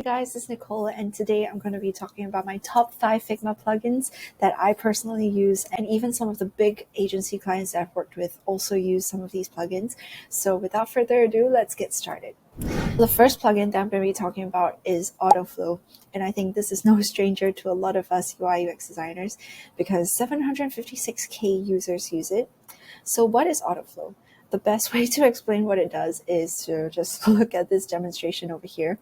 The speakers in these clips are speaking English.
Hey guys, this is Nicole, and today I'm going to be talking about my top 5 Figma plugins that I personally use, and even some of the big agency clients that I've worked with also use some of these plugins. So without further ado, let's get started. The first plugin that I'm going to be talking about is Autoflow, and I think this is no stranger to a lot of us UI UX designers because 756k users use it. So what is Autoflow? The best way to explain what it does is to just look at this demonstration over here.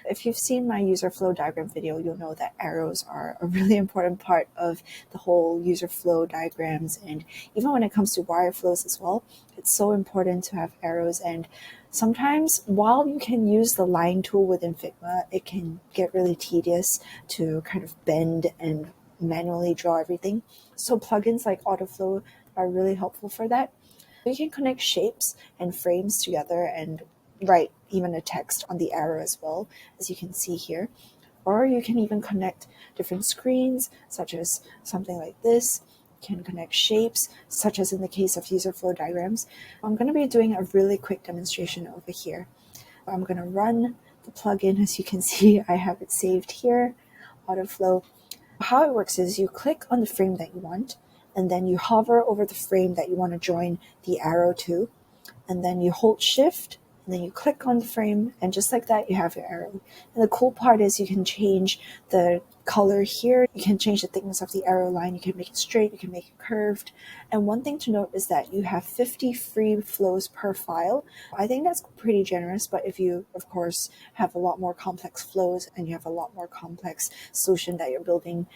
If you've seen my user flow diagram video, you'll know that arrows are a really important part of the whole user flow diagrams. And even when it comes to wire flows as well, it's so important to have arrows. And sometimes while you can use the line tool within Figma, it can get really tedious to kind of bend and manually draw everything. So plugins like Autoflow are really helpful for that. You can connect shapes and frames together and write even a text on the arrow as well, as you can see here. Or you can even connect different screens, such as something like this. You can connect shapes, such as in the case of user flow diagrams. I'm going to be doing a really quick demonstration over here. I'm going to run the plugin. As you can see, I have it saved here, Autoflow. How it works is you click on the frame that you want, and then you hover over the frame that you want to join the arrow to, and then you hold shift, and then you click on the frame, and just like that you have your arrow. And the cool part is you can change the color here, you can change the thickness of the arrow line, you can make it straight, you can make it curved. And one thing to note is that you have 50 free flows per file. I think that's pretty generous, but if you of course have a lot more complex flows and you have a lot more complex solution that you're building,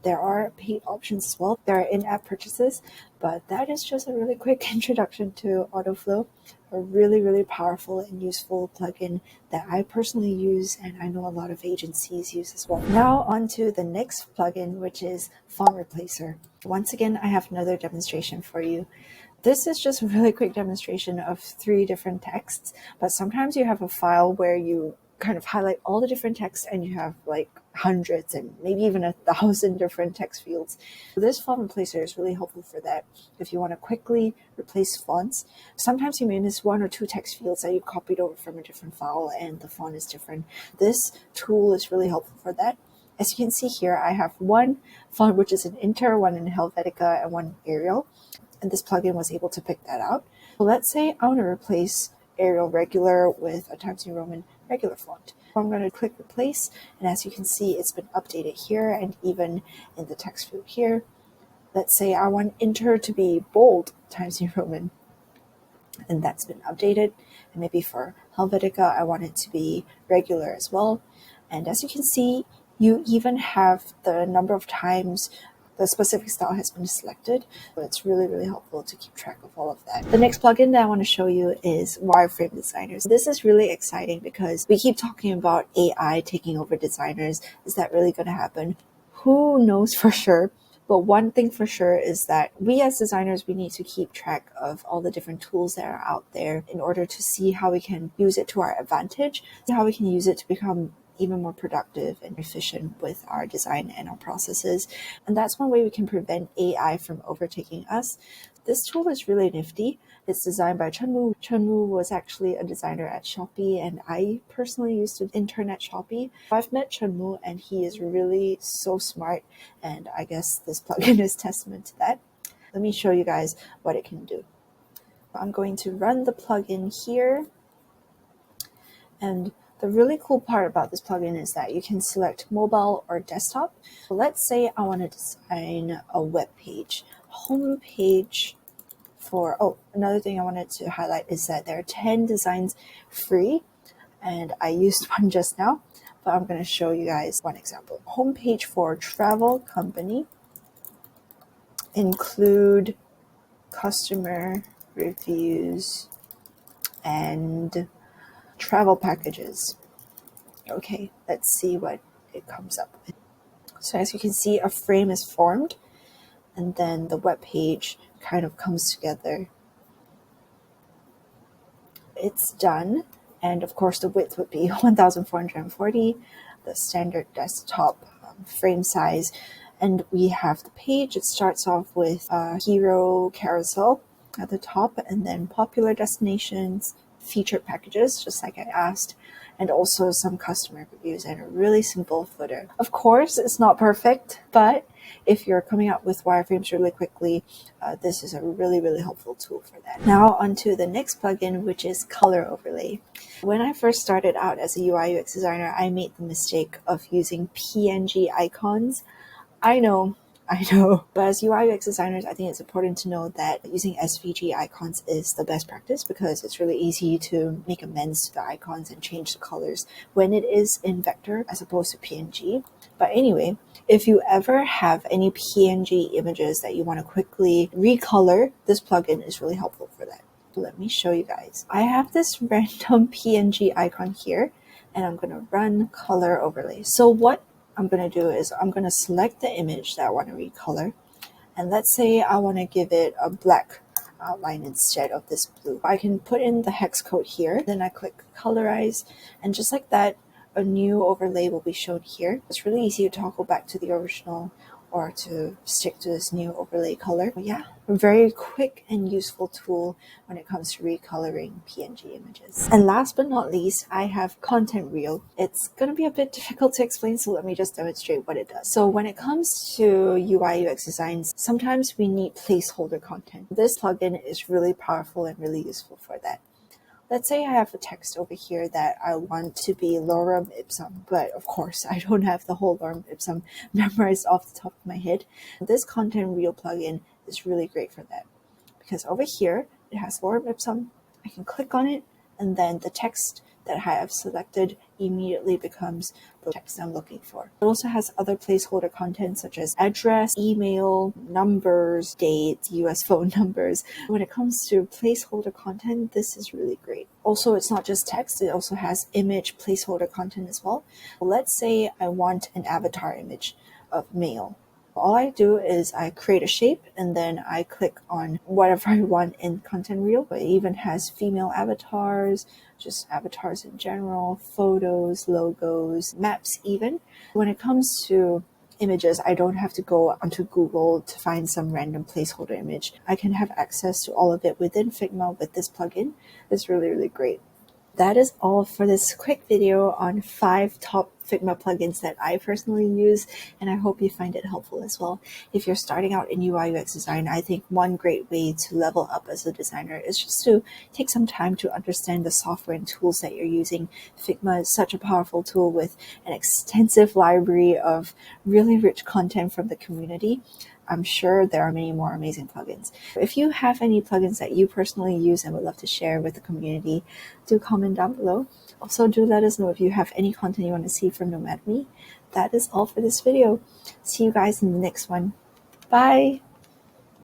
there are paid options as well. There are in-app purchases, but that is just a really quick introduction to Autoflow, a really powerful and useful plugin that I personally use, and I know a lot of agencies use as well. Now on to the next plugin, which is Font Replacer. Once again, I have another demonstration for you. This is just a really quick demonstration of 3 different texts, but sometimes you have a file where you kind of highlight all the different texts and you have like hundreds and maybe even 1,000 different text fields. This font replacer is really helpful for that. If you want to quickly replace fonts, sometimes you may miss 1 or 2 text fields that you copied over from a different file and the font is different. This tool is really helpful for that. As you can see here, I have one font which is in Inter, one in Helvetica, and one Arial. And this plugin was able to pick that out. So let's say I want to replace Arial Regular with a Times New Roman regular font. I'm going to click replace, and as you can see, it's been updated here and even in the text field here. Let's say I want Inter to be bold Times New Roman, and that's been updated. And maybe for Helvetica, I want it to be regular as well. And as you can see, you even have the number of times the specific style has been selected. So it's really helpful to keep track of all of that. The next plugin that I want to show you is Wireframe Designers. This is really exciting because we keep talking about AI taking over designers. Is that really going to happen? Who knows for sure? But one thing for sure is that we as designers, we need to keep track of all the different tools that are out there in order to see how we can use it to our advantage, how we can use it to become even more productive and efficient with our design and our processes. And that's one way we can prevent AI from overtaking us. This tool is really nifty. It's designed by Chen Wu. Chen Wu was actually a designer at Shopee, and I personally used to intern at Shopee. I've met Chen Wu, and he is really so smart, and I guess this plugin is testament to that. Let me show you guys what it can do. I'm going to run the plugin here, and the really cool part about this plugin is that you can select mobile or desktop. So let's say I want to design a web page, home page for, another thing I wanted to highlight is that there are 10 designs free, and I used one just now, but I'm going to show you guys one example. Homepage for travel company, include customer reviews and travel packages. Okay, let's see what it comes up with. So as you can see, a frame is formed, and then the web page kind of comes together. It's done, and of course the width would be 1440, the standard desktop frame size, and we have the page. It starts off with a hero carousel at the top, and then popular destinations, featured packages, just like I asked, and also some customer reviews and a really simple footer. Of course, it's not perfect, but if you're coming up with wireframes really quickly, this is a really helpful tool for that. Now onto the next plugin, which is Color Overlay. When I first started out as a UI UX designer, I made the mistake of using PNG icons. I know, but as UI UX designers, I think it's important to know that using SVG icons is the best practice because it's really easy to make amends to the icons and change the colors when it is in vector as opposed to PNG. But anyway, if you ever have any PNG images that you want to quickly recolor, this plugin is really helpful for that. Let me show you guys. I have this random PNG icon here, and I'm going to run Color Overlay. So what I'm going to do is I'm going to select the image that I want to recolor, and let's say I want to give it a black outline instead of this blue. I can put in the hex code here, then I click colorize, and just like that, a new overlay will be shown here. It's really easy to toggle back to the original or to stick to this new overlay color. But yeah, a very quick and useful tool when it comes to recoloring PNG images. And last but not least, I have Content Reel. It's going to be a bit difficult to explain, so let me just demonstrate what it does. So when it comes to UI UX designs, sometimes we need placeholder content. This plugin is really powerful and really useful for that. Let's say I have a text over here that I want to be lorem ipsum, but of course I don't have the whole lorem ipsum memorized off the top of my head. This Content Reel plugin is really great for that because over here it has lorem ipsum. I can click on it, and then the text that I have selected immediately becomes the text I'm looking for. It also has other placeholder content such as address, email, numbers, dates, US phone numbers. When it comes to placeholder content, this is really great. Also, it's not just text, it also has image placeholder content as well. Let's say I want an avatar image of male. All I do is I create a shape and then I click on whatever I want in Content Reel. It even has female avatars, just avatars in general, photos, logos, maps even. When it comes to images, I don't have to go onto Google to find some random placeholder image. I can have access to all of it within Figma with this plugin. It's really great. That is all for this quick video on 5 top Figma plugins that I personally use, and I hope you find it helpful as well. If you're starting out in UI UX design, I think one great way to level up as a designer is just to take some time to understand the software and tools that you're using. Figma is such a powerful tool with an extensive library of really rich content from the community. I'm sure there are many more amazing plugins. If you have any plugins that you personally use and would love to share with the community, do comment down below. Also, do let us know if you have any content you want to see from Nomad Me. That is all for this video. See you guys in the next one. Bye!